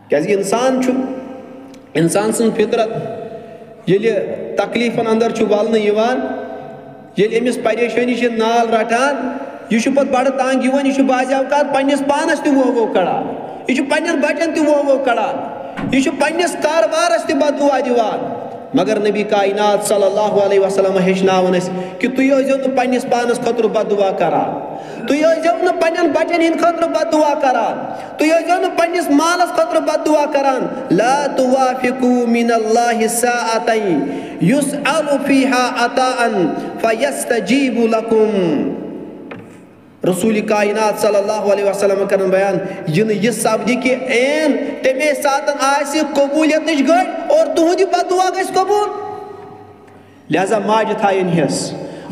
क्या इंसान सन फितरत ये तकलीफन अंदर वलन ये अमिस परेशानी नाल रटान यह बड़ तंग यह बाज़ावकात पन्निस पानस वो कड़ान यह पन्न बचन वो कड़ान यह पन्निस कारबारस बददुआ दिवान मगर नबी कायनात सल्लल्लाहु अलैहि वसल्लम हेचनावन कि तुम यो पन्निस पानस खतर बददुआ करान तुम यो पन्न बचन हिंद खतर बददुआ करान तुम यो पन्निस मालस खतर बददुआ करान ला तुवाफिकू मिनल्लाहि साअतन युसअलु फीहा अताअन फयस्तजीबु लकुम। रसूल कायनात सल्लल्लाहु अलैहि वसल्लम कर बयान यह सपद कि एन तमे सात कबूलियत गड़ और तुहद बददुआ गस कबूल। लिहाजा माज थाइन हिस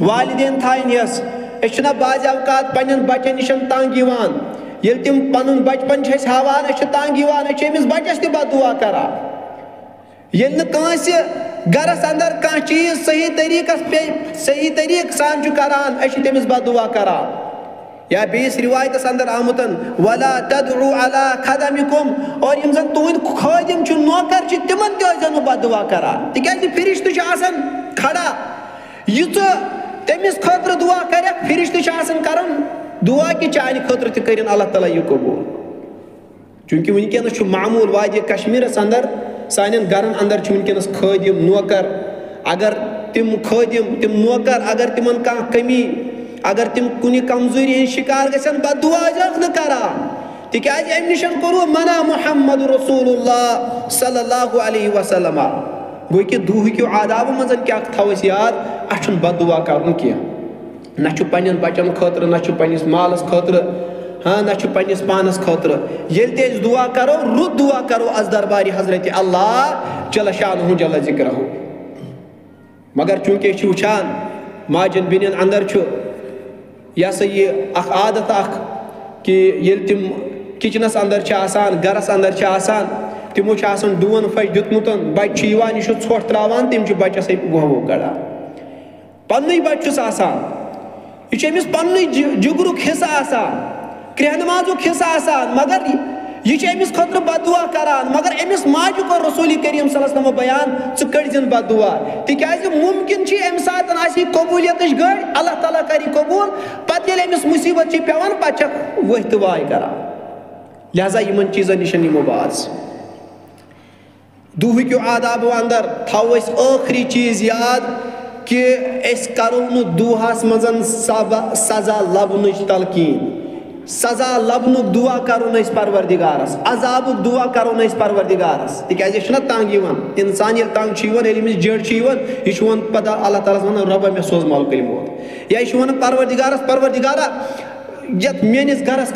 वालिदैन थाइन हिस बाज़ावकात पन्न बचन निश तंग ये तम पन बचपन हावान तंग अमिस बचस बददुआ करान ये गरस अंदर कह चीज सही तरीक सान करान तमिस बददुआ करान। या बेस रिवायत अंदर आमुतन वला तदउ अला खदमिकुम और यम जन तुहद खादिम नौकर तिमन तन बददुआ करान तिक फिरिश्त खड़ा युत तमिस खतर दुआ कर फिरिश्त कर दुआ कि चान खतर तक अल्लाह ताला यह कबूल। चूंकि वनकस मामूल वादि कश्मीरस अंदर सान गरन अंदर वनकस खादिम नौकर अगर तिम नौकर अगर तिमन कह कमी अगर तिम कुन कमजोरी हंद शिकार गन बददुआ करान तिक अम निश कोर मना मुहम्मद रसूलुल्लाह सल्लल्लाहु अलैहि वसल्लम। गो कि दुह क्यों आदाब मज क्या थवस याद अ बददुआ कर कह न पन्न बचन खतर न पन्निस मालस खतर हाँ न पन्निस पानस खतर ये दुआ करो रुत दुआ करो अज दरबार हजरत अल्लाह जल शानहु जल जिक्रहु। मगर चूंकि वुचान माजन बिन अंदर यह सा यह आदत कि ये तिम किचनस अंदर गरस अंदर तिमो डून फच दुतमुत बच्चे यह ोट त्रावान तम बच्चस वो कड़ान पन्नु बच्चुस यह अमिस पन्नु जुगरुक हिस्सा क्रहनमाजुक हिस्सा मगर यह अमिस खतर बददुआ करान मगर अमिस माजु कर रसूल करीम सल्लल्लाहु अलैहि वसल्लम बयान च कड़जन बददुआ तिकाज मुमकिन अम सात कबूलियत गड़ अल्लाह ताला करी कबूल पत ये अमिस मुसीबत पेवान पे वह तो वाय करान। लिहाजा इन चीजन निश निमो बाज दुह क्यों आदाब अंदर थो आखिरी चीज याद कि करो न दुहस मजन सजा लबन तलकीन सजा लबन दुआ करो परवरदिगारस अजाबुक दुआ करो परवरदिगारस तिकाज यह तंग इंसान ये तंग जड़ यह पता अल्लाह ताला वन रब मे सोज मलकुल मौत या यह वन परवरदिगारस परवरदिगारा ये मेनिस गरस